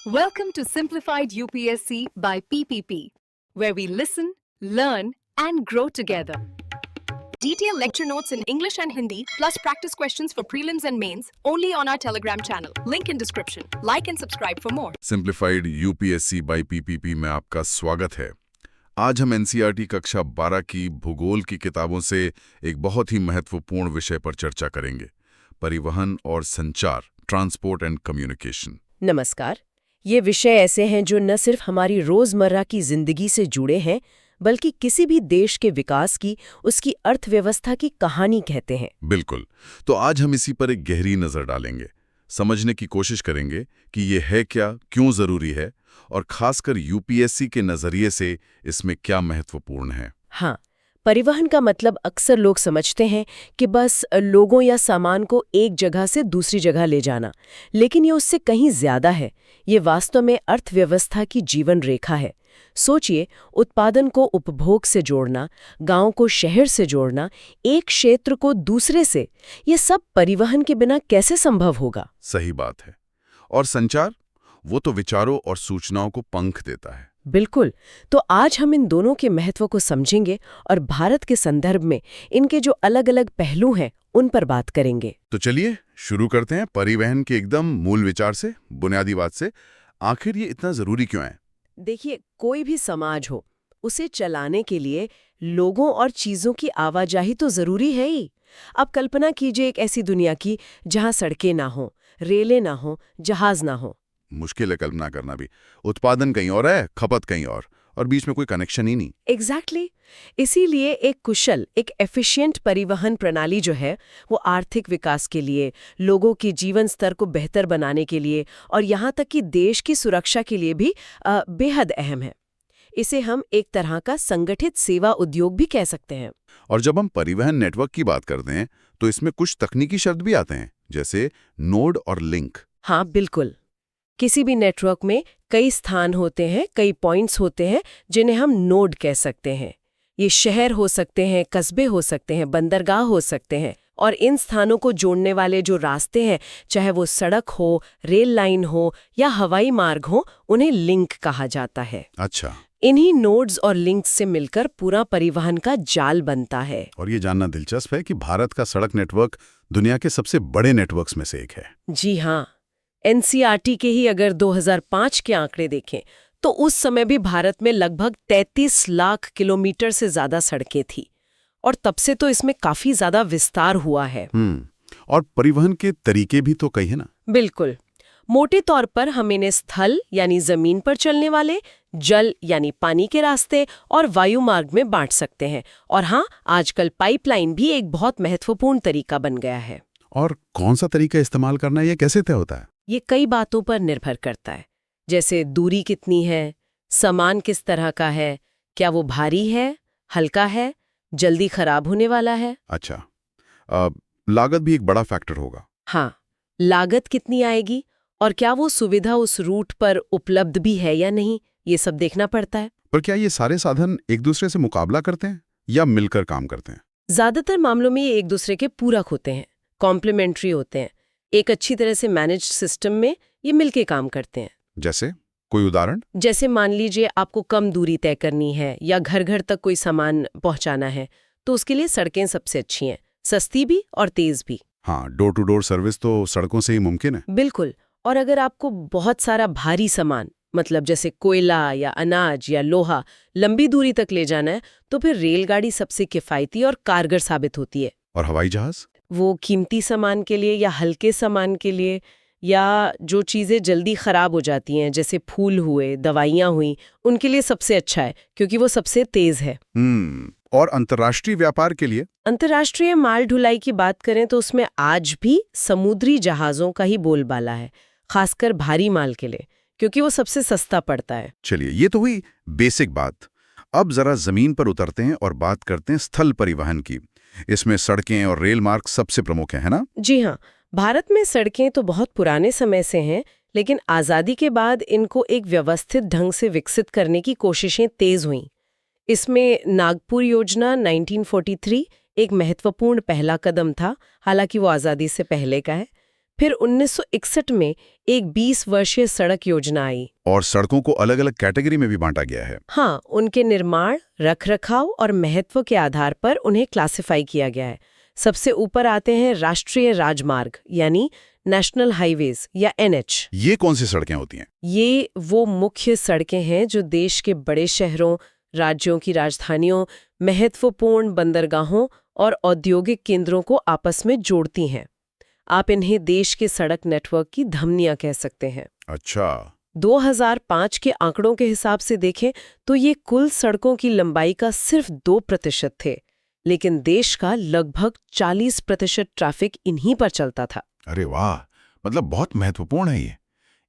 Welcome to Simplified UPSC by PPP, where we listen, learn, and grow together. Detailed lecture notes in English and Hindi, plus practice questions for prelims and mains, only on our Telegram channel. Link in description. Like and subscribe for more. Simplified UPSC by PPP में आपका स्वागत है। आज हम NCERT कक्षा 12 की भूगोल की किताबों से एक बहुत ही महत्वपूर्ण विषय पर चर्चा करेंगे, परिवहन और संचार, ट्रांसपोर्ट एंड कम्युनिकेशन। नमस्कार। ये विषय ऐसे हैं जो न सिर्फ हमारी रोजमर्रा की जिंदगी से जुड़े हैं, बल्कि किसी भी देश के विकास की, उसकी अर्थव्यवस्था की कहानी कहते हैं। बिल्कुल। तो आज हम इसी पर एक गहरी नजर डालेंगे, समझने की कोशिश करेंगे कि ये है क्या, क्यों जरूरी है और खासकर यूपीएससी के नजरिए से इसमें क्या महत्वपूर्ण है। हाँ, परिवहन का मतलब अक्सर लोग समझते हैं कि बस लोगों या सामान को एक जगह से दूसरी जगह ले जाना, लेकिन ये उससे कहीं ज्यादा है। ये वास्तव में अर्थव्यवस्था की जीवन रेखा है। सोचिए, उत्पादन को उपभोग से जोड़ना, गांव को शहर से जोड़ना, एक क्षेत्र को दूसरे से, ये सब परिवहन के बिना कैसे संभव होगा? सही बात है। और संचार, वो तो विचारों और सूचनाओं को पंख देता है। बिल्कुल। तो आज हम इन दोनों के महत्व को समझेंगे और भारत के संदर्भ में इनके जो अलग अलग पहलू हैं उन पर बात करेंगे। तो चलिए शुरू करते हैं परिवहन के एकदम मूल विचार से, बुनियादी बात से। आखिर ये इतना जरूरी क्यों है? देखिए, कोई भी समाज हो, उसे चलाने के लिए लोगों और चीजों की आवाजाही तो जरूरी है ही। अब कल्पना कीजिए एक ऐसी दुनिया की जहां सड़कें ना हो, रेलें ना हो, जहाज ना हो। मुश्किल है कल्पना करना भी। उत्पादन कहीं और है, खपत कहीं और बीच में कोई कनेक्शन ही नहीं। एग्जैक्टली। इसीलिए एक कुशल, एक एफिशिएंट परिवहन प्रणाली जो है, वो आर्थिक विकास के लिए, लोगों के जीवन स्तर को बेहतर बनाने के लिए और यहाँ तक कि देश की सुरक्षा के लिए भी बेहद अहम है। इसे हम एक तरह का संगठित सेवा उद्योग भी कह सकते हैं। और जब हम परिवहन नेटवर्क की बात करते हैं तो इसमें कुछ तकनीकी शब्द भी आते हैं, जैसे नोड और लिंक। हाँ, बिल्कुल। किसी भी नेटवर्क में कई स्थान होते हैं, कई पॉइंट्स होते हैं जिन्हें हम नोड कह सकते हैं। ये शहर हो सकते हैं, कस्बे हो सकते हैं, बंदरगाह हो सकते हैं, और इन स्थानों को जोड़ने वाले जो रास्ते हैं, चाहे वो सड़क हो, रेल लाइन हो या हवाई मार्ग हो, उन्हें लिंक कहा जाता है। अच्छा। इन्हीं नोड्स और लिंक्स से मिलकर पूरा परिवहन का जाल बनता है। और ये जानना दिलचस्प है कि भारत का सड़क नेटवर्क दुनिया के सबसे बड़े नेटवर्क्स में से एक है। जी हाँ। एनसीईआरटी के ही अगर 2005 के आंकड़े देखें तो उस समय भी भारत में लगभग 33 लाख किलोमीटर से ज्यादा सड़कें थी, और तब से तो इसमें काफी ज्यादा विस्तार हुआ है। और परिवहन के तरीके भी तो कई है ना? बिल्कुल। मोटे तौर पर हम इन्हें स्थल यानी जमीन पर चलने वाले, जल यानी पानी के रास्ते और वायु मार्ग में बांट सकते हैं। और हाँ, आजकल पाइपलाइन भी एक बहुत महत्वपूर्ण तरीका बन गया है। और कौन सा तरीका इस्तेमाल करना है, ये कैसे तय होता है? ये कई बातों पर निर्भर करता है, जैसे दूरी कितनी है, सामान किस तरह का है, क्या वो भारी है, हल्का है, जल्दी खराब होने वाला है। अच्छा। लागत भी एक बड़ा फैक्टर होगा। हाँ, लागत कितनी आएगी और क्या वो सुविधा उस रूट पर उपलब्ध भी है या नहीं, ये सब देखना पड़ता है। पर क्या ये सारे साधन एक दूसरे से मुकाबला करते हैं या मिलकर काम करते हैं? ज्यादातर मामलों में ये एक दूसरे के पूरक होते हैं, कॉम्प्लीमेंट्री होते हैं। एक अच्छी तरह से मैनेज्ड सिस्टम में ये मिलके काम करते हैं। जैसे कोई उदाहरण? जैसे मान लीजिए आपको कम दूरी तय करनी है या घर घर तक कोई सामान पहुंचाना है, तो उसके लिए सड़कें सबसे अच्छी हैं, सस्ती भी और तेज भी। हाँ, डोर टू डोर सर्विस तो सड़कों से ही मुमकिन है। बिल्कुल। और अगर आपको बहुत सारा भारी सामान, मतलब जैसे कोयला या अनाज या लोहा, लंबी दूरी तक ले जाना है, तो फिर रेलगाड़ी सबसे किफायती और कारगर साबित होती है। और हवाई जहाज? वो कीमती सामान के लिए या हल्के सामान के लिए, या जो चीज़ें जल्दी खराब हो जाती हैं, जैसे फूल हुए, दवाइयाँ हुई, उनके लिए सबसे अच्छा है क्योंकि वो सबसे तेज है। और अंतर्राष्ट्रीय व्यापार के लिए? अंतर्राष्ट्रीय माल ढुलाई की बात करें तो उसमें आज भी समुद्री जहाज़ों का ही बोलबाला है, खासकर भारी माल के लिए, क्योंकि वो सबसे सस्ता पड़ता है। चलिए, ये तो हुई बेसिक बात। अब जरा जमीन पर उतरते हैं और बात करते हैं स्थल परिवहन की। इसमें सड़कें और रेल मार्ग सबसे प्रमुख है ना? जी हाँ। भारत में सड़कें तो बहुत पुराने समय से हैं, लेकिन आज़ादी के बाद इनको एक व्यवस्थित ढंग से विकसित करने की कोशिशें तेज हुईं। इसमें नागपुर योजना 1943 एक महत्वपूर्ण पहला कदम था, हालांकि वो आज़ादी से पहले का है। फिर 1961 में एक 20 वर्षीय सड़क योजना आई। और सड़कों को अलग अलग कैटेगरी में भी बांटा गया है। हाँ, उनके निर्माण, रखरखाव और महत्व के आधार पर उन्हें क्लासिफाई किया गया है। सबसे ऊपर आते हैं राष्ट्रीय राजमार्ग यानी नेशनल हाईवेज या NH। ये कौन सी सड़कें होती हैं? ये वो मुख्य सड़कें हैं जो देश के बड़े शहरों, राज्यों की राजधानियों, महत्वपूर्ण बंदरगाहों और औद्योगिक केंद्रों को आपस में जोड़ती हैं। आप इन्हें देश के सड़क नेटवर्क की धमनियां कह सकते हैं। अच्छा। 2005 के आंकड़ों के हिसाब से देखें तो ये कुल सड़कों की लंबाई का सिर्फ 2% थे, लेकिन देश का लगभग 40% ट्रैफिक इन्हीं पर चलता था। अरे वाह, मतलब बहुत महत्वपूर्ण है ये।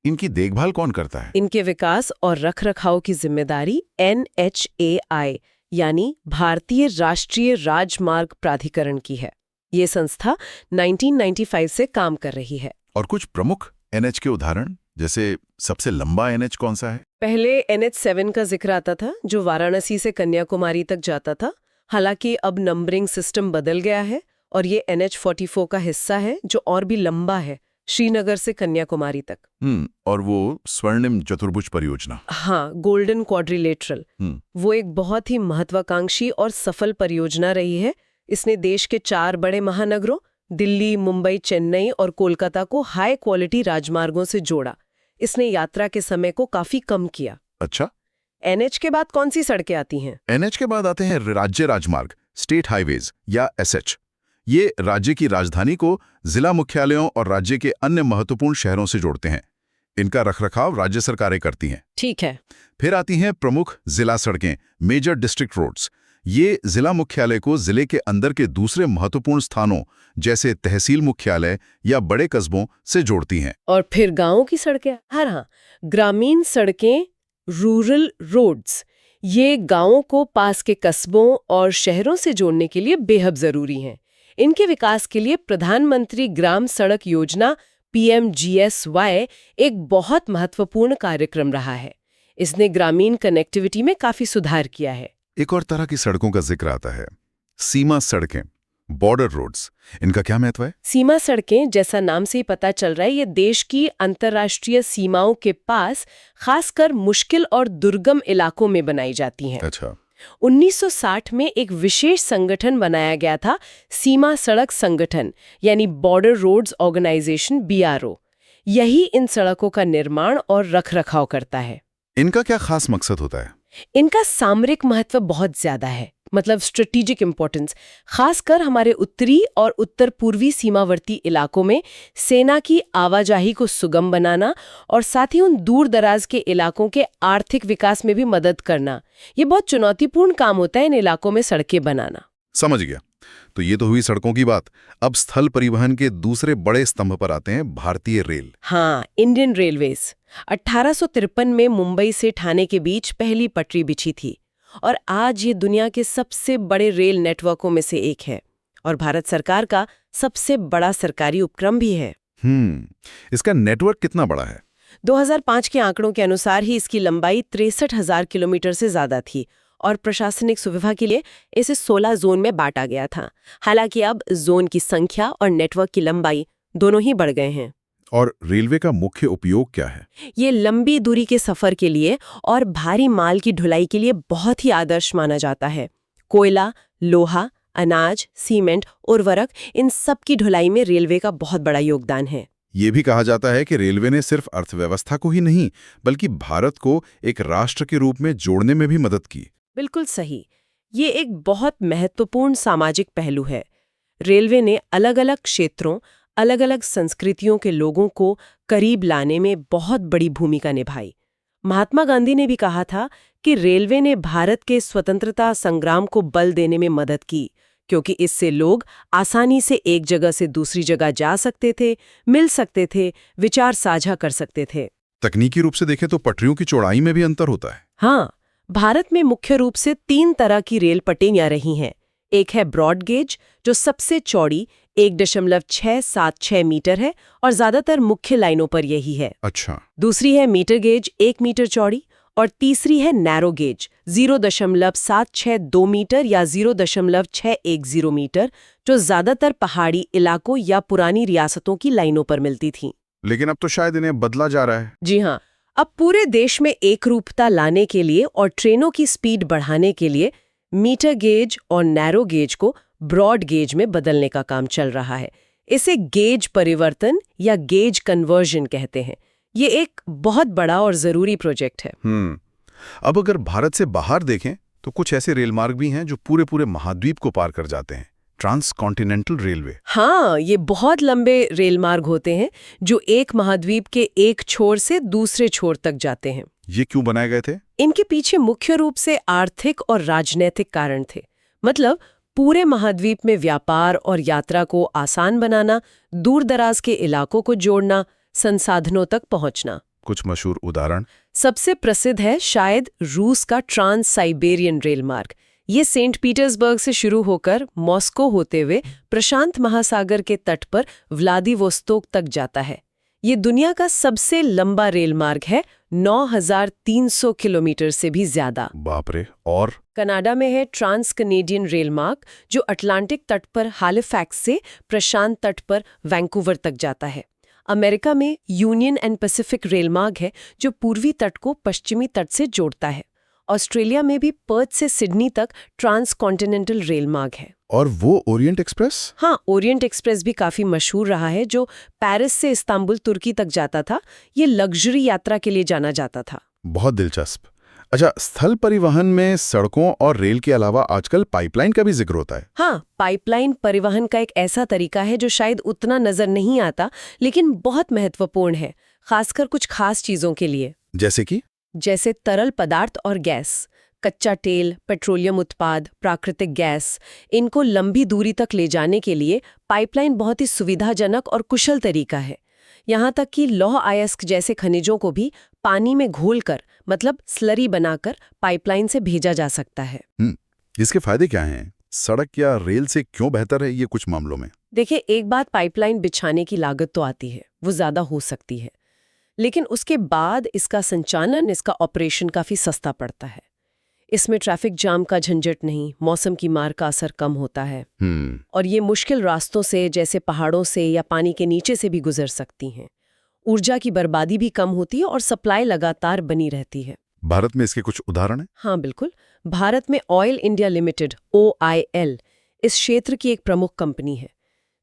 इनकी देखभाल कौन करता है? इनके विकास और रखरखाव की जिम्मेदारी NHAI यानी भारतीय राष्ट्रीय राजमार्ग प्राधिकरण की है। ये संस्था 1995 से काम कर रही है। और कुछ प्रमुख NH के उदाहरण, जैसे सबसे लंबा NH कौन सा है? पहले NH7 का जिक्र आता था, जो वाराणसी से कन्याकुमारी तक जाता था। हालांकि अब नंबरिंग सिस्टम बदल गया है और ये NH44 का हिस्सा है, जो और भी लंबा है, श्रीनगर से कन्याकुमारी तक। और वो स्वर्णिम चतुर्भुज परियोजना। हाँ, गोल्डन क्वाड्रिलेटरल। वो एक बहुत ही महत्वाकांक्षी और सफल परियोजना रही है। इसने देश के 4 बड़े महानगरों दिल्ली, मुंबई, चेन्नई और कोलकाता को हाई क्वालिटी राजमार्गों से जोड़ा। इसने यात्रा के समय को काफी कम किया। अच्छा। NH के बाद कौन सी सड़कें आती हैं? NH के बाद आते हैं राज्य राजमार्ग, स्टेट हाईवेज या SH। ये राज्य की राजधानी को जिला मुख्यालयों और राज्य के अन्य महत्वपूर्ण शहरों से जोड़ते हैं। इनका रखरखाव राज्य सरकारें करती हैं। ठीक है। फिर आती हैं प्रमुख जिला सड़कें, मेजर डिस्ट्रिक्ट रोड्स। ये जिला मुख्यालय को जिले के अंदर के दूसरे महत्वपूर्ण स्थानों जैसे तहसील मुख्यालय या बड़े कस्बों से जोड़ती हैं। और फिर गांवों की सड़कें? हाँ, ग्रामीण सड़कें, रूरल रोड्स। ये गांवों को पास के कस्बों और शहरों से जोड़ने के लिए बेहद जरूरी हैं। इनके विकास के लिए प्रधानमंत्री ग्राम सड़क योजना PMGSY एक बहुत महत्वपूर्ण कार्यक्रम रहा है। इसने ग्रामीण कनेक्टिविटी में काफी सुधार किया है। एक और तरह की सड़कों का जिक्र आता है, सीमा सड़कें, बॉर्डर रोड्स। इनका क्या महत्व है? सीमा सड़कें, जैसा नाम से ही पता चल रहा है, ये देश की अंतर्राष्ट्रीय सीमाओं के पास खासकर मुश्किल और दुर्गम इलाकों में बनाई जाती हैं। अच्छा। 1960 में एक विशेष संगठन बनाया गया था, सीमा सड़क संगठन यानी बॉर्डर रोड्स ऑर्गेनाइजेशन, BRO। यही इन सड़कों का निर्माण और रखरखाव करता है। इनका क्या खास मकसद होता है? इनका सामरिक महत्व बहुत ज्यादा है, मतलब स्ट्रेटेजिक इंपॉर्टेंस। खासकर हमारे उत्तरी और उत्तर पूर्वी सीमावर्ती इलाकों में सेना की आवाजाही को सुगम बनाना और साथ ही उन दूर दराज के इलाकों के आर्थिक विकास में भी मदद करना। ये बहुत चुनौतीपूर्ण काम होता है इन इलाकों में सड़कें बनाना। समझ गया। तो ये तो हुई सड़कों की बात। अब स्थल परिवहन के दूसरे बड़े स्तंभ पर आते हैं, भारतीय रेल। हाँ, इंडियन रेलवेज। 1853 में मुंबई से ठाणे के बीच पहली पटरी बिछी थी और आज ये दुनिया के सबसे बड़े रेल नेटवर्कों में से एक है और भारत सरकार का सबसे बड़ा सरकारी उपक्रम भी है। इसका नेटवर्क कितना बड़ा है? 2005 के आंकड़ों के अनुसार ही इसकी लंबाई 63,000 किलोमीटर से ज्यादा थी और प्रशासनिक सुविधा के लिए इसे 16 जोन में बांटा गया था। हालांकि अब जोन की संख्या और नेटवर्क की लंबाई दोनों ही बढ़ गए हैं। और रेलवे का मुख्य उपयोग क्या है? ये लंबी दूरी के सफर के लिए और भारी माल की ढुलाई के लिए बहुत ही आदर्श माना जाता है। कोयला, लोहा, अनाज, सीमेंट, उर्वरक, इन सब की ढुलाई में रेलवे का बहुत बड़ा योगदान है। ये भी कहा जाता है कि रेलवे ने सिर्फ अर्थव्यवस्था को ही नहीं बल्कि भारत को एक राष्ट्र के रूप में जोड़ने में भी मदद की। बिल्कुल सही। ये एक बहुत महत्वपूर्ण सामाजिक पहलू है। रेलवे ने अलग अलग क्षेत्रों, अलग अलग संस्कृतियों के लोगों को करीब लाने में बहुत बड़ी भूमिका निभाई। महात्मा गांधी ने भी कहा था कि रेलवे ने भारत के स्वतंत्रता संग्राम को बल देने में मदद की, क्योंकि इससे लोग आसानी से एक जगह से दूसरी जगह जा सकते थे, मिल सकते थे, विचार साझा कर सकते थे। तकनीकी रूप से देखें तो पटरियों की चौड़ाई में भी अंतर होता है। हाँ, भारत में मुख्य रूप से 3 तरह की रेल पटरियां रही हैं। एक है ब्रॉड गेज, जो सबसे चौड़ी 1.676 मीटर है और ज्यादातर मुख्य लाइनों पर यही है। अच्छा। दूसरी है मीटर गेज, 1 मीटर चौड़ी, और तीसरी है नैरो गेज 0.762 मीटर या 0.610 मीटर, जो ज्यादातर पहाड़ी इलाकों या पुरानी रियासतों की लाइनों पर मिलती थी। लेकिन अब तो शायद इन्हें बदला जा रहा है। जी हाँ, अब पूरे देश में एकरूपता लाने के लिए और ट्रेनों की स्पीड बढ़ाने के लिए मीटर गेज और नैरो गेज को ब्रॉड गेज में बदलने का काम चल रहा है। इसे गेज परिवर्तन या गेज कन्वर्जन कहते हैं। ये एक बहुत बड़ा और जरूरी प्रोजेक्ट है। अब अगर भारत से बाहर देखें तो कुछ ऐसे रेल मार्ग भी हैं जो पूरे पूरे महाद्वीप को पार कर जाते हैं। Transcontinental railway. हाँ, ये बहुत लंबे रेल मार्ग होते हैं जो एक महाद्वीप के एक छोर से दूसरे छोर तक जाते हैं। ये क्यों बनाए गए थे? इनके पीछे मुख्य रूप से आर्थिक और राजनीतिक कारण थे। मतलब पूरे महाद्वीप में व्यापार और यात्रा को आसान बनाना, दूर दराज के इलाकों को जोड़ना, संसाधनों तक पहुंचना। कुछ मशहूर उदाहरण? सबसे प्रसिद्ध है शायद रूस का ट्रांस साइबेरियन रेल मार्ग। ये सेंट पीटर्सबर्ग से शुरू होकर मॉस्को होते हुए प्रशांत महासागर के तट पर व्लादिवोस्तोक तक जाता है। ये दुनिया का सबसे लंबा रेल मार्ग है, 9,300 किलोमीटर से भी ज्यादा। बाप रे। और कनाडा में है ट्रांस कनेडियन रेल मार्ग, जो अटलांटिक तट पर हालिफैक्स से प्रशांत तट पर वैंकूवर तक जाता है। अमेरिका में यूनियन एंड पैसिफिक रेल मार्ग है, जो पूर्वी तट को पश्चिमी तट से जोड़ता है। ऑस्ट्रेलिया में भी पर्थ से सिडनी तक ट्रांस कॉन्टिनेंटल रेल मार्ग है। और वो ओरिएंट एक्सप्रेस? हाँ, ओरिएंट एक्सप्रेस भी काफी मशहूर रहा है, जो पेरिस से इस्तांबुल तुर्की तक जाता था। ये लग्जरी यात्रा के लिए जाना जाता था। बहुत दिलचस्प। अच्छा, स्थल परिवहन में सड़कों और रेल के अलावा आजकल पाइपलाइन का भी जिक्र होता है। हाँ, पाइपलाइन परिवहन का एक ऐसा तरीका है जो शायद उतना नजर नहीं आता, लेकिन बहुत महत्वपूर्ण है, खासकर कुछ खास चीजों के लिए। जैसे तरल पदार्थ और गैस, कच्चा तेल, पेट्रोलियम उत्पाद, प्राकृतिक गैस, इनको लंबी दूरी तक ले जाने के लिए पाइपलाइन बहुत ही सुविधाजनक और कुशल तरीका है। यहाँ तक कि लौह अयस्क जैसे खनिजों को भी पानी में घोलकर, मतलब स्लरी बनाकर, पाइपलाइन से भेजा जा सकता है। इसके फायदे क्या हैं? सड़क या रेल से क्यों बेहतर है ये कुछ मामलों में? देखिए, एक बात, पाइपलाइन बिछाने की लागत तो आती है, वो ज्यादा हो सकती है, लेकिन उसके बाद इसका संचालन, इसका ऑपरेशन काफी सस्ता पड़ता है। इसमें ट्रैफिक जाम का झंझट नहीं, मौसम की मार का असर कम होता है। और ये मुश्किल रास्तों से, जैसे पहाड़ों से या पानी के नीचे से भी गुजर सकती हैं। ऊर्जा की बर्बादी भी कम होती है और सप्लाई लगातार बनी रहती है। भारत में इसके कुछ उदाहरण हैं? हाँ बिल्कुल। भारत में ऑयल इंडिया लिमिटेड OIL इस क्षेत्र की एक प्रमुख कंपनी है।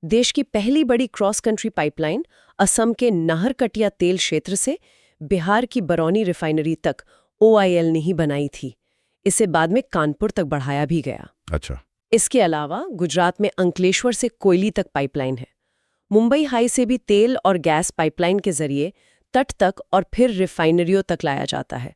देश की पहली बड़ी क्रॉस कंट्री पाइपलाइन असम के नाहरकटिया तेल क्षेत्र से बिहार की बरौनी रिफाइनरी तक OIL ने ही बनाई थी। इसे बाद में कानपुर तक बढ़ाया भी गया। अच्छा। इसके अलावा गुजरात में अंकलेश्वर से कोयली तक पाइपलाइन है। मुंबई हाई से भी तेल और गैस पाइपलाइन के जरिए तट तक और फिर रिफाइनरियों तक लाया जाता है।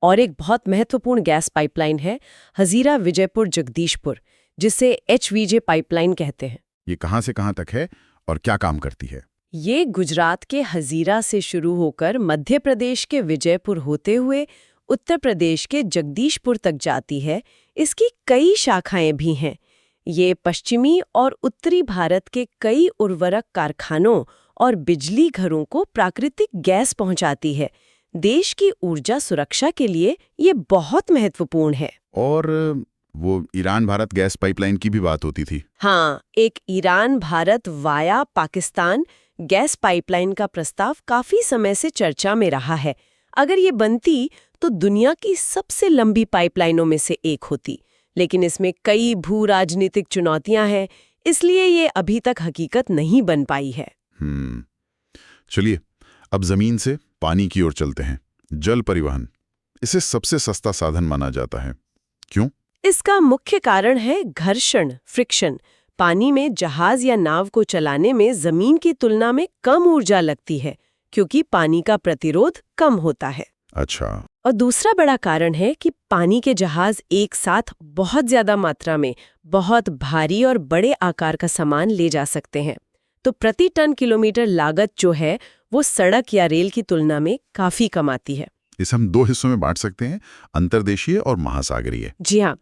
और एक बहुत महत्वपूर्ण गैस पाइपलाइन है हजीरा विजयपुर जगदीशपुर, जिसे HVJ पाइपलाइन कहते हैं। ये कहाँ से कहाँ तक है और क्या काम करती है? ये गुजरात के हजीरा से शुरू होकर मध्य प्रदेश के विजयपुर होते हुए उत्तर प्रदेश के जगदीशपुर तक जाती है। इसकी कई शाखाएं भी हैं। ये पश्चिमी और उत्तरी भारत के कई उर्वरक कारखानों और बिजली घरों को प्राकृतिक गैस पहुंचाती है। देश की ऊर्जा सुरक्षा के लिए ये बहुत महत्वपूर्ण है। और वो ईरान भारत गैस पाइपलाइन की भी बात होती थी। हाँ, एक Iran Bharat via Pakistan gas pipeline का प्रस्ताव काफी समय से चर्चा में रहा है। अगर ये बनती तो दुनिया की सबसे लंबी पाइपलाइनों में से एक होती, लेकिन इसमें कई भू राजनीतिक चुनौतियां हैं, इसलिए ये अभी तक हकीकत नहीं बन पाई है। चलिए, अब जमीन से पानी की ओर चलते हैं। जल परिवहन, इसे सबसे सस्ता साधन माना जाता है। क्यों? इसका मुख्य कारण है घर्षण, फ्रिक्शन। पानी में जहाज या नाव को चलाने में जमीन की तुलना में कम ऊर्जा लगती है, क्योंकि पानी का प्रतिरोध कम होता है। अच्छा। और दूसरा बड़ा कारण है कि पानी के जहाज एक साथ बहुत ज्यादा मात्रा में बहुत भारी और बड़े आकार का सामान ले जा सकते हैं। तो प्रति टन किलोमीटर लागत जो है वो सड़क या रेल की तुलना में काफी कम आती है। इसे हम दो हिस्सों में बांट सकते हैं, अंतर्देशीय और महासागरीय। जी हाँ,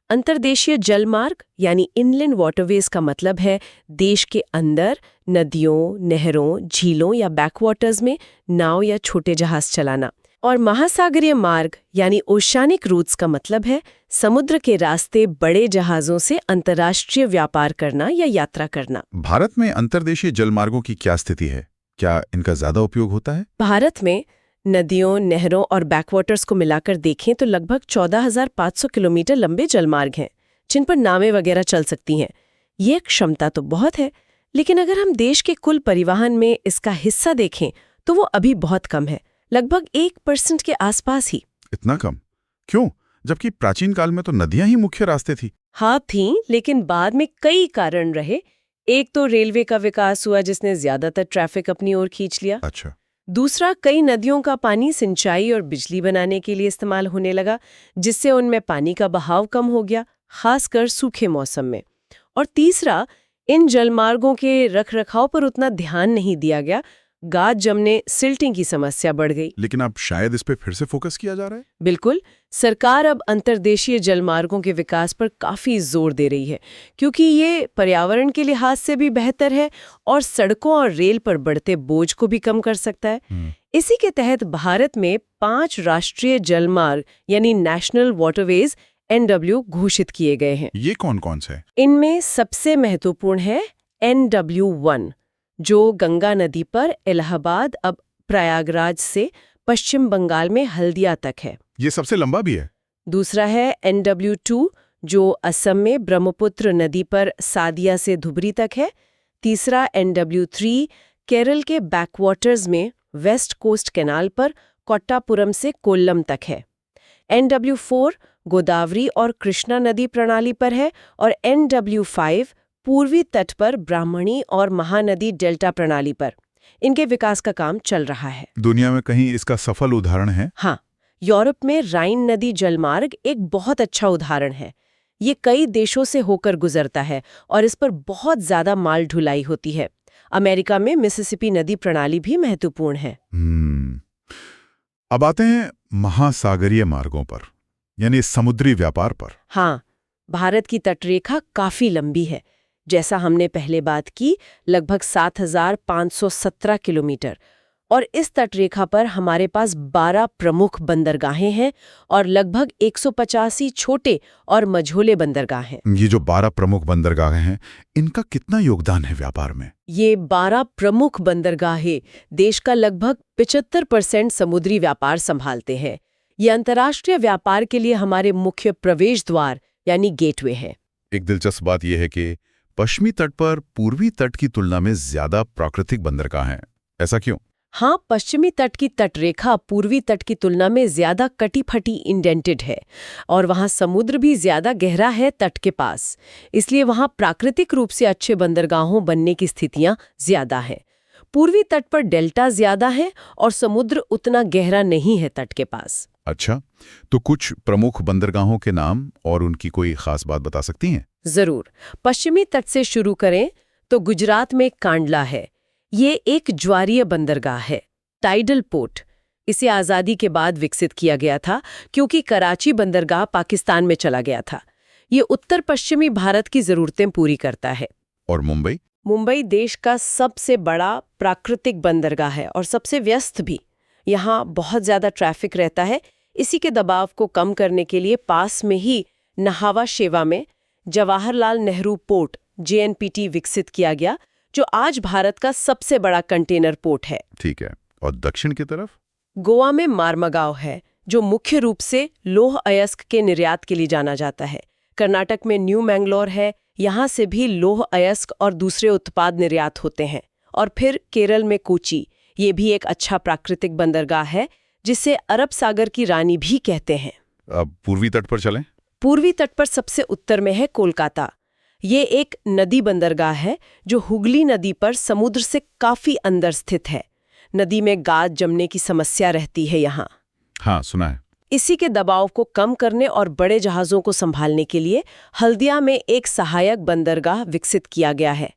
अंतर्देशीय जल मार्ग यानी इनलैंड वाटरवेज का मतलब है देश के अंदर नदियों, नहरों, झीलों या बैकवाटर्स में नाव या छोटे जहाज चलाना। और महासागरीय मार्ग यानी ओशियानिक रूट्स का मतलब है समुद्र के रास्ते बड़े जहाजों से अंतर्राष्ट्रीय व्यापार करना या यात्रा करना। भारत में अंतर्देशीय जलमार्गों की क्या स्थिति है? क्या इनका ज्यादा उपयोग होता है? भारत में नदियों, नहरों और बैकवाटर्स को मिलाकर देखें तो लगभग 14,500 किलोमीटर लंबे जलमार्ग हैं, जिन पर नावें वगैरह चल सकती हैं। ये क्षमता तो बहुत है, लेकिन अगर हम देश के कुल परिवहन में इसका हिस्सा देखें तो वो अभी बहुत कम है, लगभग 1% के आसपास ही। इतना कम क्यों, जबकि प्राचीन काल में तो नदियां ही मुख्य रास्ते थी। हाँ थीं, लेकिन बाद में कई कारण रहे। एक तो रेलवे का विकास हुआ जिसने ज्यादातर ट्रैफिक अपनी ओर खींच लिया। अच्छा। दूसरा, कई नदियों का पानी सिंचाई और बिजली बनाने के लिए इस्तेमाल होने लगा, जिससे उनमें पानी का बहाव कम हो गया, खासकर सूखे मौसम में। और तीसरा, इन जलमार्गों के रखरखाव पर उतना ध्यान नहीं दिया गया, गाद जमने, सिल्टिंग की समस्या बढ़ गई। लेकिन अब शायद इस पे फिर से फोकस किया जा रहा है। बिल्कुल, सरकार अब अंतर्देशीय जलमार्गों के विकास पर काफी जोर दे रही है, क्योंकि ये पर्यावरण के लिहाज से भी बेहतर है और सड़कों और रेल पर बढ़ते बोझ को भी कम कर सकता है। इसी के तहत भारत में 5 राष्ट्रीय जलमार्ग यानी नेशनल वाटरवेज NW घोषित किए गए हैं। ये कौन कौन से? इनमें सबसे महत्वपूर्ण है NW1, जो गंगा नदी पर इलाहाबाद अब प्रयागराज से पश्चिम बंगाल में हल्दिया तक है। ये सबसे लंबा भी है। दूसरा है NW2, जो असम में ब्रह्मपुत्र नदी पर सादिया से धुबरी तक है। तीसरा NW3 केरल के बैकवाटर्स में वेस्ट कोस्ट कैनाल पर कोट्टापुरम से कोल्लम तक है। NW4 गोदावरी और कृष्णा नदी प्रणाली पर है और NW5 पूर्वी तट पर ब्राह्मणी और महानदी डेल्टा प्रणाली पर। इनके विकास का काम चल रहा है। दुनिया में कहीं इसका सफल उदाहरण है? हाँ, यूरोप में राइन नदी जलमार्ग एक बहुत अच्छा उदाहरण है। ये कई देशों से होकर गुजरता है और इस पर बहुत ज्यादा माल ढुलाई होती है। अमेरिका में मिसिसिपी नदी प्रणाली भी महत्वपूर्ण है। अब आते हैं महासागरीय मार्गों पर, यानी समुद्री व्यापार पर। हाँ, भारत की तटरेखा काफी लंबी है। जैसा हमने पहले बात की, लगभग 7,517 किलोमीटर, और इस तटरेखा पर हमारे पास 12 प्रमुख बंदरगाहें हैं और लगभग 185 छोटे और मझोले बंदरगाह हैं। ये जो 12 प्रमुख बंदरगाहें हैं, इनका कितना योगदान है व्यापार में? ये 12 प्रमुख बंदरगाहें देश का लगभग 75% समुद्री व्यापार संभालते हैं। ये अंतर्राष्ट्रीय व्यापार के लिए हमारे मुख्य प्रवेश द्वार यानी गेटवे है। एक दिलचस्प बात यह है कि पश्चिमी तट पर पूर्वी तट की तुलना में ज्यादा प्राकृतिक बंदरगाह हैं। ऐसा क्यों? हाँ, पश्चिमी तट की तटरेखा पूर्वी तट की तुलना में ज्यादा कटी-फटी इंडेंटेड है और वहाँ समुद्र भी ज्यादा गहरा है तट के पास। इसलिए वहाँ प्राकृतिक रूप से अच्छे बंदरगाहों बनने की स्थितियां ज्यादा हैं। पूर्वी तट पर डेल्टा ज्यादा है और समुद्र उतना गहरा नहीं है तट के पास। अच्छा, तो कुछ प्रमुख बंदरगाहों के नाम और उनकी कोई खास बात बता सकती हैं? जरूर। पश्चिमी तट से शुरू करें तो गुजरात में कांडला है। ये एक ज्वारीय बंदरगाह है, टाइडल पोर्ट। इसे आज़ादी के बाद विकसित किया गया था क्योंकि कराची बंदरगाह पाकिस्तान में चला गया था। ये उत्तर पश्चिमी भारत की ज़रूरतें पूरी करता है। और मुंबई? मुंबई देश का सबसे बड़ा प्राकृतिक बंदरगाह है और सबसे व्यस्त भी। यहाँ बहुत ज़्यादा ट्रैफिक रहता है। इसी के दबाव को कम करने के लिए पास में ही नहावा शेवा में जवाहरलाल नेहरू पोर्ट JNPT विकसित किया गया, जो आज भारत का सबसे बड़ा कंटेनर पोर्ट है। ठीक है। और दक्षिण की तरफ? गोवा में मार्मगांव है, जो मुख्य रूप से लौह अयस्क के निर्यात के लिए जाना जाता है। कर्नाटक में न्यू मैंगलोर है, यहाँ से भी लौह अयस्क और दूसरे उत्पाद निर्यात होते हैं। और फिर केरल में कोची, ये भी एक अच्छा प्राकृतिक बंदरगाह है जिसे अरब सागर की रानी भी कहते हैं। अब पूर्वी तट पर चलें? पूर्वी तट पर सबसे उत्तर में है कोलकाता। ये एक नदी बंदरगाह है जो हुगली नदी पर समुद्र से काफी अंदर स्थित है। नदी में गाद जमने की समस्या रहती है यहाँ। हाँ, सुना है। इसी के दबाव को कम करने और बड़े जहाज़ों को संभालने के लिए हल्दिया में एक सहायक बंदरगाह विकसित किया गया है।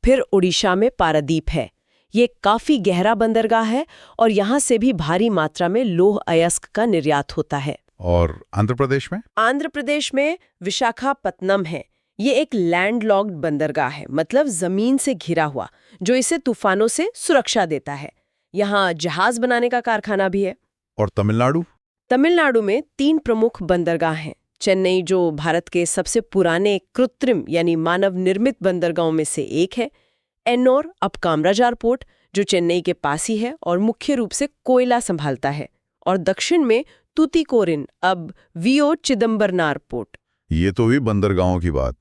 फिर उड़ीसा में पारादीप है। ये काफी गहरा बंदरगाह है और यहाँ से भी भारी मात्रा में लौह अयस्क का निर्यात होता है। और आंध्र प्रदेश में? आंध्र प्रदेश में विशाखापत्तनम है। ये एक लैंडलॉक्ड बंदरगाह है, मतलब जमीन से घिरा हुआ, जो इसे तूफानों से सुरक्षा देता है। यहाँ जहाज बनाने का कारखाना भी है। और तमिलनाडु? तमिलनाडु में 3 प्रमुख बंदरगाह हैं। चेन्नई, जो भारत के सबसे पुराने कृत्रिम यानी मानव निर्मित बंदरगाहों में से एक है। एन्नोर, अब कामराजार पोर्ट, जो चेन्नई के पास ही है और मुख्य रूप से कोयला संभालता है। और दक्षिण में तूतीकोरिन, अब वीओ चिदम्बरनार पोर्ट। ये तो हुई बंदरगाहों की बात।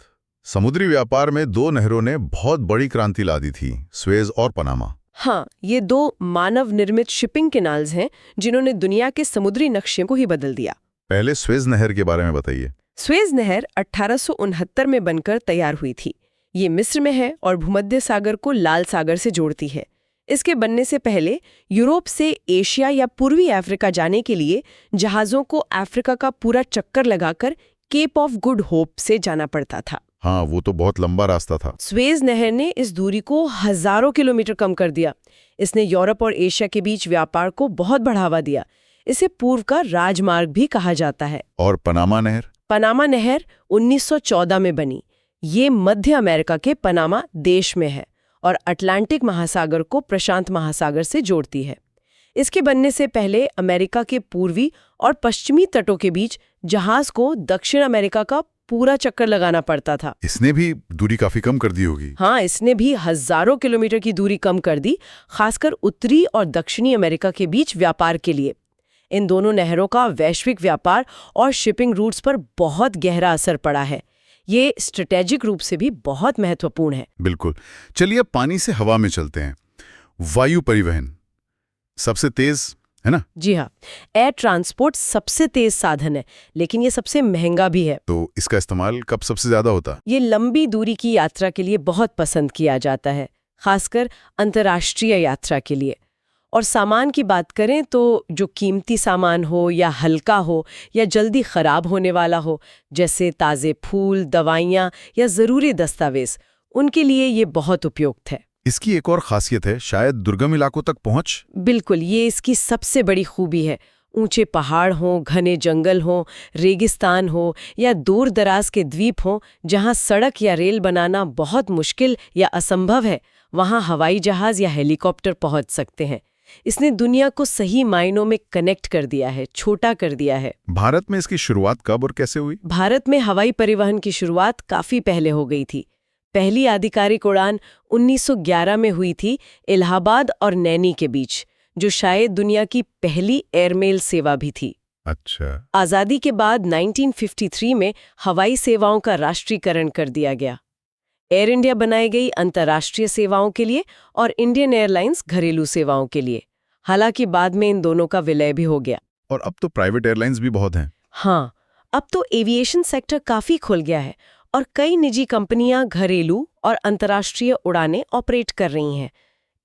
समुद्री व्यापार में 2 नहरों ने बहुत बड़ी क्रांति ला दी थी, स्वेज और पनामा। हाँ, ये 2 मानव निर्मित शिपिंग कैनाल्स हैं जिन्होंने दुनिया के समुद्री नक्शे को ही बदल दिया। पहले स्वेज नहर के बारे में बताइए। स्वेज नहर 1869 में बनकर तैयार हुई थी। ये मिस्र में है और भूमध्य सागर को लाल सागर से जोड़ती है। इसके बनने से पहले यूरोप से एशिया या पूर्वी अफ्रीका जाने के लिए जहाज़ों को अफ्रीका का पूरा चक्कर लगाकर केप ऑफ गुड होप से जाना पड़ता था। हाँ, वो तो बहुत लंबा रास्ता था। स्वेज नहर ने इस दूरी को हजारों किलोमीटर कम कर दिया। इसने यूरोप और एशिया के बीच व्यापार को बहुत बढ़ावा दिया। इसे पूर्व का राजमार्ग भी कहा जाता है। और पनामा नहर? पनामा नहर 1914 में बनी। ये मध्य अमेरिका के पनामा देश में है और अटलांटिक महासागर को प्रशांत महासागर से जोड़ती है। इसके बनने से पहले अमेरिका के पूर्वी और पश्चिमी तटों के बीच जहाज को दक्षिण अमेरिका का पूरा चक्कर लगाना पड़ता था। इसने भी दूरी काफी कम कर दी होगी। हाँ, इसने भी हजारों किलोमीटर की दूरी कम कर दी, खासकर उत्तरी और दक्षिणी अमेरिका के बीच व्यापार के लिए। इन दोनों नहरों का वैश्विक व्यापार और शिपिंग रूट्स पर बहुत गहरा असर पड़ा है। ये स्ट्रेटेजिक रूप से भी बहुत महत्वपूर्ण है। बिल्कुल। चलिए अब पानी से हवा में चलते हैं। वायु परिवहन सबसे तेज है ना? जी हाँ, एयर ट्रांसपोर्ट सबसे तेज साधन है, लेकिन ये सबसे महंगा भी है। तो इसका इस्तेमाल कब सबसे ज्यादा होता? ये लंबी दूरी की यात्रा के लिए बहुत पसंद किया जाता है, खासकर अंतर्राष्ट्रीय यात्रा के लिए। और सामान की बात करें तो जो कीमती सामान हो या हल्का हो या जल्दी खराब होने वाला हो, जैसे ताज़े फूल, दवाइयाँ या ज़रूरी दस्तावेज, उनके लिए ये बहुत उपयुक्त है। इसकी एक और खासियत है, शायद दुर्गम इलाकों तक पहुंच। बिल्कुल, ये इसकी सबसे बड़ी खूबी है। ऊंचे पहाड़ हों, घने जंगल हों, रेगिस्तान हो या दूर दराज के द्वीप हों, जहां सड़क या रेल बनाना बहुत मुश्किल या असंभव है, वहां हवाई जहाज या हेलीकॉप्टर पहुंच सकते हैं। इसने दुनिया को सही मायनों में कनेक्ट कर दिया है, छोटा कर दिया है। भारत में इसकी शुरुआत कब और कैसे हुई? भारत में हवाई परिवहन की शुरुआत काफी पहले हो गई थी। पहली आधिकारिक उड़ान 1911 में हुई थी, इलाहाबाद और नैनी के बीच, जो शायद दुनिया की पहली एयरमेल सेवा भी थी। अच्छा। आज़ादी के बाद 1953 में हवाई सेवाओं का राष्ट्रीयकरण कर दिया गया। एयर इंडिया बनाई गई अंतर्राष्ट्रीय सेवाओं के लिए और इंडियन एयरलाइंस घरेलू सेवाओं के लिए। हालांकि बाद में इन दोनों का विलय भी हो गया। और अब तो प्राइवेट एयरलाइंस भी बहुत हैं। हाँ, अब तो एविएशन सेक्टर काफी खुल गया है और कई निजी कंपनियां घरेलू और अंतर्राष्ट्रीय उड़ानें ऑपरेट कर रही हैं।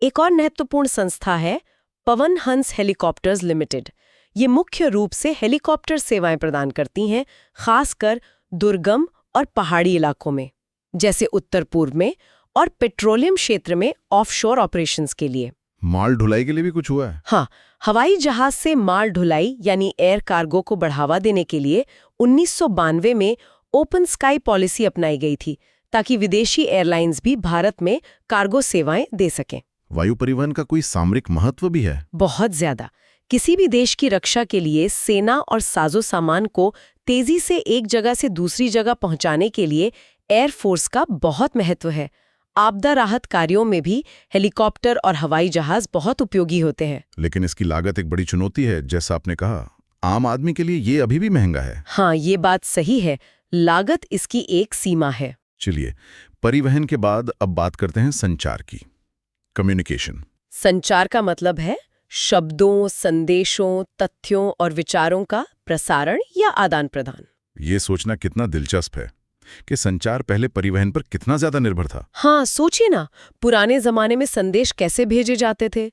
एक और महत्वपूर्ण संस्था है पवन हंस हेलीकॉप्टर्स लिमिटेड। ये मुख्य रूप से हेलीकॉप्टर सेवाएं प्रदान करती हैं, खासकर दुर्गम और पहाड़ी इलाकों में, जैसे उत्तर पूर्व में, और पेट्रोलियम क्षेत्र में ऑफशोर ऑपरेशंस के लिए। माल ढुलाई के लिए भी कुछ हुआ है? हाँ, हवाई जहाज से माल ढुलाई यानी एयर कार्गो को बढ़ावा देने के लिए 1992 में ओपन स्काई पॉलिसी अपनाई गई थी, ताकि विदेशी एयरलाइंस भी भारत में कार्गो सेवाएं दे सकें। वायु परिवहन का कोई सामरिक महत्व भी है? बहुत ज्यादा। किसी भी देश की रक्षा के लिए सेना और साजो सामान को तेजी से एक जगह से दूसरी जगह पहुंचाने के लिए एयरफोर्स का बहुत महत्व है। आपदा राहत कार्यों में भी हेलीकॉप्टर और हवाई जहाज बहुत उपयोगी होते हैं। लेकिन इसकी लागत एक बड़ी चुनौती है, जैसा आपने कहा। आम आदमी के लिए ये अभी भी महंगा है। हाँ, ये बात सही है। लागत इसकी एक सीमा है। चलिए, परिवहन के बाद अब बात करते हैं संचार की। कम्युनिकेशन। संचार का मतलब है शब्दों, संदेशों, तथ्यों और विचारों का प्रसारण या आदान प्रदान। ये सोचना कितना दिलचस्प है कि संचार पहले परिवहन पर कितना ज्यादा निर्भर था। हाँ, सोचिए ना, पुराने जमाने में संदेश कैसे भेजे जाते थे?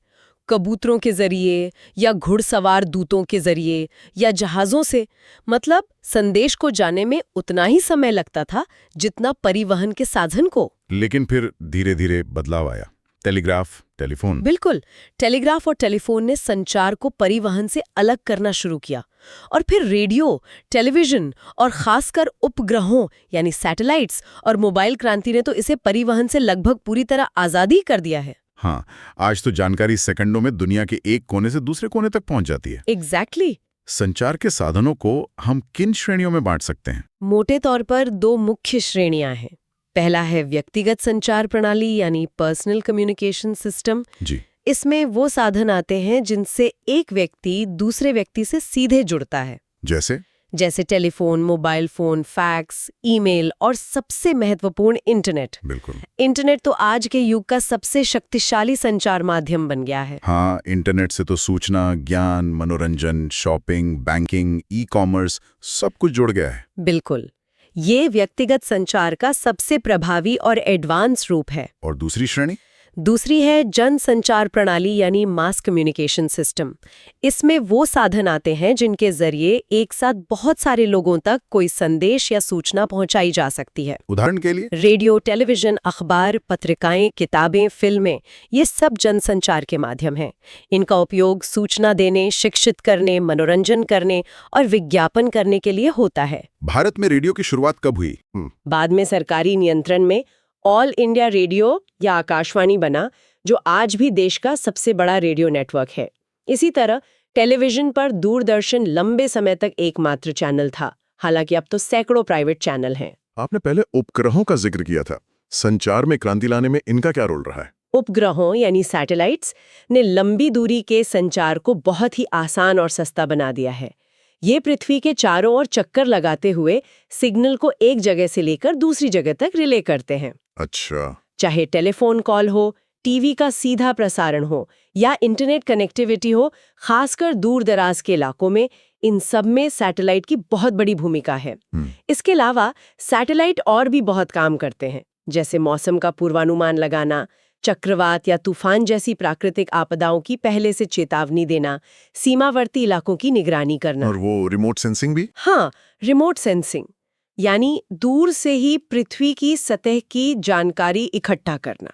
कबूतरों के जरिए या घुड़सवार दूतों के जरिए या जहाजों से। मतलब संदेश को जाने में उतना ही समय लगता था जितना परिवहन के साधन को। लेकिन फिर धीरे धीरे बदलाव आया। Telegraph, telephone. बिल्कुल, टेलीग्राफ और टेलीफोन ने संचार को परिवहन से अलग करना शुरू किया। और फिर रेडियो, टेलीविजन और खासकर उपग्रहों यानी सैटेलाइट्स और मोबाइल क्रांति ने तो इसे परिवहन से लगभग पूरी तरह आज़ादी कर दिया है। हाँ, आज तो जानकारी सेकंडों में दुनिया के एक कोने से दूसरे कोने तक पहुंच जाती है। एग्जैक्टली। संचार के साधनों को हम किन श्रेणियों में बांट सकते हैं? मोटे तौर पर दो मुख्य श्रेणियां हैं। पहला है व्यक्तिगत संचार प्रणाली यानी पर्सनल कम्युनिकेशन सिस्टम। जी। इसमें वो साधन आते हैं जिनसे एक व्यक्ति दूसरे व्यक्ति से सीधे जुड़ता है, जैसे telephone, mobile phone, fax, email और सबसे महत्वपूर्ण इंटरनेट। बिल्कुल। इंटरनेट तो आज के युग का सबसे शक्तिशाली संचार माध्यम बन गया है। हाँ, इंटरनेट से तो सूचना, ज्ञान, मनोरंजन, शॉपिंग, बैंकिंग, ई-कॉमर्स सब कुछ जुड़ गया है। बिल्कुल। ये व्यक्तिगत संचार का सबसे प्रभावी और एडवांस रूप है। और दूसरी श्रेणी? दूसरी है जन संचार प्रणाली यानी मास कम्युनिकेशन सिस्टम। इसमें वो साधन आते हैं जिनके जरिए एक साथ बहुत सारे लोगों तक कोई संदेश या सूचना पहुंचाई जा सकती है। उदाहरण के लिए? रेडियो, टेलीविजन, अखबार, पत्रिकाएं, किताबें, फिल्में, ये सब जनसंचार के माध्यम हैं। इनका उपयोग सूचना देने, शिक्षित करने, मनोरंजन करने और विज्ञापन करने के लिए होता है। भारत में रेडियो की शुरुआत कब हुई? बाद में सरकारी नियंत्रण में ऑल इंडिया रेडियो या आकाशवाणी बना, जो आज भी देश का सबसे बड़ा रेडियो नेटवर्क है। इसी तरह टेलीविजन पर दूरदर्शन लंबे समय तक एकमात्र चैनल था, हालांकि अब तो सैकड़ों प्राइवेट चैनल हैं। आपने पहले उपग्रहों का जिक्र किया था। संचार में क्रांति लाने में इनका क्या रोल रहा है? उपग्रहों यानी सैटेलाइट्स ने लंबी दूरी के संचार को बहुत ही आसान और सस्ता बना दिया है। ये पृथ्वी के चारों ओर चक्कर लगाते हुए सिग्नल को एक जगह से लेकर दूसरी जगह तक रिले करते हैं। अच्छा। चाहे टेलीफोन कॉल हो, टीवी का सीधा प्रसारण हो या इंटरनेट कनेक्टिविटी हो, खासकर दूर दराज के इलाकों में, इन सब में सैटेलाइट की बहुत बड़ी भूमिका है। इसके अलावा सैटेलाइट और भी बहुत काम करते हैं, जैसे मौसम का पूर्वानुमान लगाना, चक्रवात या तूफान जैसी प्राकृतिक आपदाओं की पहले से चेतावनी देना, सीमावर्ती इलाकों की निगरानी करना। और वो रिमोट सेंसिंग भी? हाँ, रिमोट सेंसिंग यानी दूर से ही पृथ्वी की सतह की जानकारी इकट्ठा करना।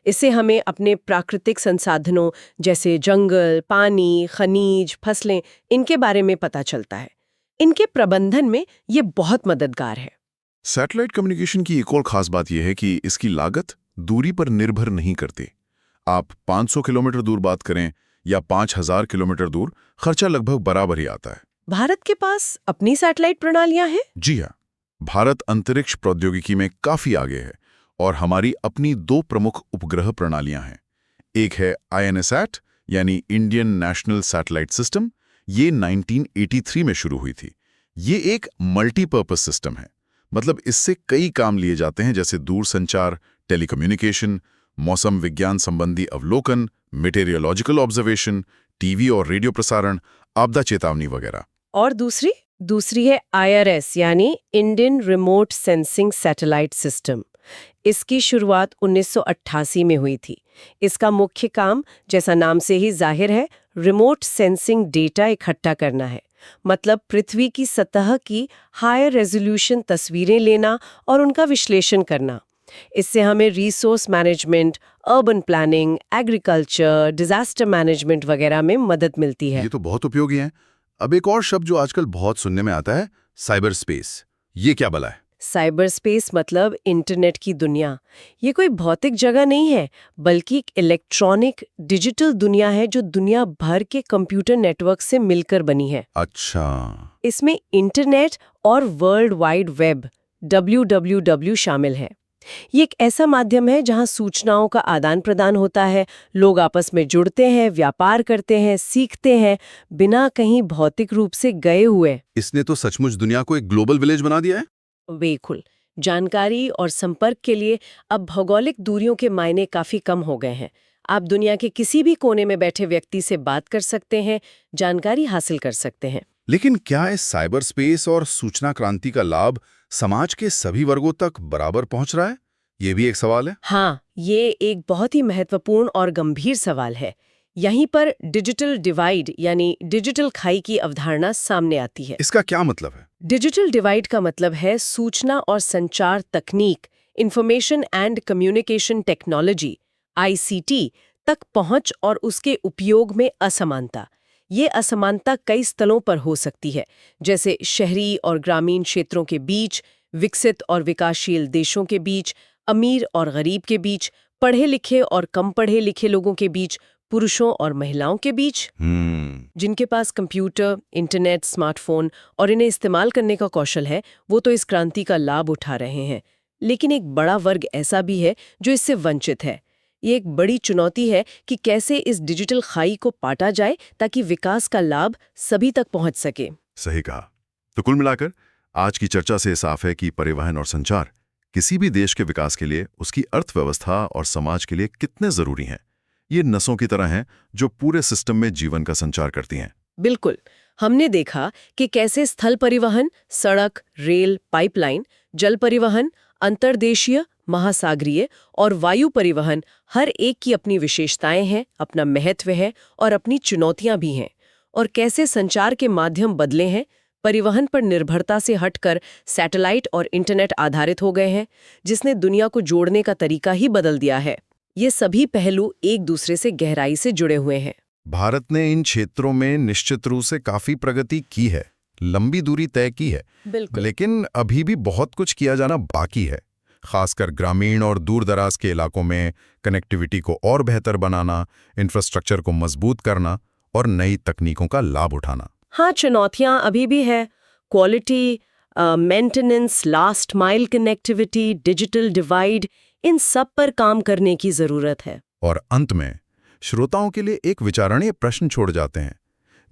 इससे हमें अपने प्राकृतिक संसाधनों जैसे जंगल, पानी, खनिज, फसलें, इनके बारे में पता चलता है। इनके प्रबंधन में ये बहुत मददगार है। सैटेलाइट कम्युनिकेशन की एक और खास बात यह है कि इसकी लागत दूरी पर निर्भर नहीं करती। आप 500 किलोमीटर दूर बात करें या 5000 किलोमीटर दूर, खर्चा लगभग बराबर ही आता है। भारत के पास अपनी सैटेलाइट प्रणालियां हैं? जी हाँ, भारत अंतरिक्ष प्रौद्योगिकी में काफी आगे है और हमारी अपनी 2 प्रमुख उपग्रह प्रणालियां हैं। एक है INSAT यानी इंडियन नेशनल सैटेलाइट सिस्टम। ये 1983 में शुरू हुई थी। ये एक मल्टीपर्पज सिस्टम है, मतलब इससे कई काम लिए जाते हैं, जैसे दूर संचार, टेलीकम्युनिकेशन, मौसम विज्ञान संबंधी अवलोकन, मेटेरियोलॉजिकल ऑब्जर्वेशन, टीवी और रेडियो प्रसारण, आपदा चेतावनी वगैरह। और दूसरी है IRS यानी Indian remote sensing satellite system. इसकी शुरुआत 1988 में हुई थी। इसका मुख्य काम, जैसा नाम से ही जाहिर है, रिमोट सेंसिंग डेटा इकट्ठा करना है। मतलब पृथ्वी की सतह की हायर रेजोल्यूशन तस्वीरें लेना और उनका विश्लेषण करना। इससे हमें resource management, urban planning, agriculture, disaster management वगैरह में मदद मिलती है। ये तो बहुत उपयोगी है। अब एक और शब्द जो आजकल बहुत सुनने में आता है, साइबर स्पेस। ये क्या भला है? साइबर स्पेस मतलब इंटरनेट की दुनिया। ये कोई भौतिक जगह नहीं है, बल्कि एक इलेक्ट्रॉनिक डिजिटल दुनिया है जो दुनिया भर के कंप्यूटर नेटवर्क से मिलकर बनी है। अच्छा। इसमें इंटरनेट और वर्ल्ड वाइड वेब WWW शामिल है। ये एक ऐसा माध्यम है जहां सूचनाओं का आदान प्रदान होता है, लोग आपस में जुड़ते हैं, व्यापार करते हैं, सीखते हैं, बिना कहीं भौतिक रूप से गए हुए। इसने तो सचमुच दुनिया को एक ग्लोबल विलेज बना दिया है। बिल्कुल। जानकारी और संपर्क के लिए अब भौगोलिक दूरियों के मायने काफी कम हो गए हैं। आप दुनिया के किसी भी कोने में बैठे व्यक्ति से बात कर सकते हैं, जानकारी हासिल कर सकते हैं। लेकिन क्या इस साइबर स्पेस और सूचना क्रांति का लाभ समाज के सभी वर्गों तक बराबर पहुंच रहा है? ये भी एक सवाल है। हाँ, ये एक बहुत ही महत्वपूर्ण और गंभीर सवाल है। यहीं पर डिजिटल डिवाइड यानी डिजिटल खाई की अवधारणा सामने आती है। इसका क्या मतलब है? डिजिटल डिवाइड का मतलब है सूचना और संचार तकनीक, information and communication technology, ICT तक पहुंच और उसके उपयोग में असमानता। ये असमानता कई स्थलों पर हो सकती है, जैसे शहरी और ग्रामीण क्षेत्रों के बीच, विकसित और विकासशील देशों के बीच, अमीर और गरीब के बीच, पढ़े लिखे और कम पढ़े लिखे लोगों के बीच, पुरुषों और महिलाओं के बीच। जिनके पास कंप्यूटर, इंटरनेट, स्मार्टफोन और इन्हें इस्तेमाल करने का कौशल है, वो तो इस क्रांति का लाभ उठा रहे हैं। लेकिन एक बड़ा वर्ग ऐसा भी है जो इससे वंचित है। ये एक बड़ी चुनौती है कि कैसे इस डिजिटल खाई को पाटा जाए ताकि विकास का लाभ सभी तक पहुंच सके। सही कहा। तो कुल मिलाकर आज की चर्चा से साफ है कि परिवहन और संचार किसी भी देश के विकास के लिए, उसकी अर्थव्यवस्था और समाज के लिए कितने जरूरी हैं। ये नसों की तरह हैं जो पूरे सिस्टम में जीवन का संचार करती हैं। बिल्कुल। हमने देखा कि कैसे स्थल परिवहन, सड़क, रेल, पाइपलाइन, जल परिवहन, अंतर्देशीय, महासागरीय और वायु परिवहन, हर एक की अपनी विशेषताएं हैं, अपना महत्व है और अपनी चुनौतियां भी हैं। और कैसे संचार के माध्यम बदले हैं, परिवहन पर निर्भरता से हटकर सैटेलाइट और इंटरनेट आधारित हो गए हैं, जिसने दुनिया को जोड़ने का तरीका ही बदल दिया है। ये सभी पहलू एक दूसरे से गहराई से जुड़े हुए हैं। भारत ने इन क्षेत्रों में निश्चित रूप से काफी प्रगति की है, लंबी दूरी तय की है। बिल्कुल। लेकिन अभी भी बहुत कुछ किया जाना बाकी है, खासकर ग्रामीण और दूर-दराज के इलाकों में कनेक्टिविटी को और बेहतर बनाना, इंफ्रास्ट्रक्चर को मजबूत करना और नई तकनीकों का लाभ उठाना। हाँ, चुनौतियां अभी भी है। Quality, maintenance, last mile connectivity, digital divide, इन सब पर काम करने की जरूरत है। और अंत में श्रोताओं के लिए एक विचारणीय प्रश्न छोड़ जाते हैं।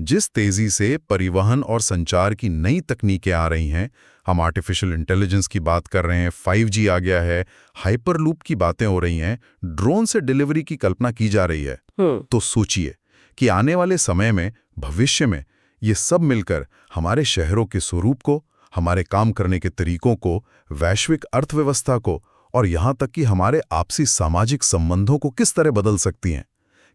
जिस तेजी से परिवहन और संचार की नई तकनीकें आ रही हैं, हम आर्टिफिशियल इंटेलिजेंस की बात कर रहे हैं, 5G आ गया है, हाइपरलूप की बातें हो रही हैं, ड्रोन से डिलीवरी की कल्पना की जा रही है, तो सोचिए कि आने वाले समय में, भविष्य में, ये सब मिलकर हमारे शहरों के स्वरूप को, हमारे काम करने के तरीकों को, वैश्विक अर्थव्यवस्था को और यहाँ तक कि हमारे आपसी सामाजिक संबंधों को किस तरह बदल सकती हैं।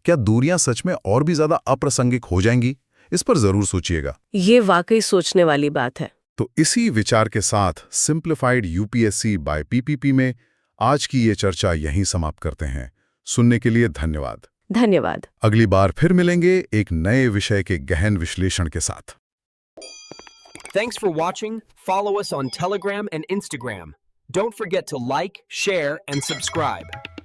क्या दूरियां सच में और भी ज्यादा अप्रासंगिक हो जाएंगी? इस पर जरूर सोचिएगा। ये वाकई सोचने वाली बात है। तो इसी विचार के साथ सिंप्लीफाइड यूपीएससी बाय पीपीपी में आज की ये चर्चा यहीं समाप्त करते हैं। सुनने के लिए धन्यवाद। धन्यवाद। अगली बार फिर मिलेंगे एक नए विषय के गहन विश्लेषण के साथ। Thanks for watching. Follow us on Telegram and Instagram. Don't forget to like, share, and subscribe.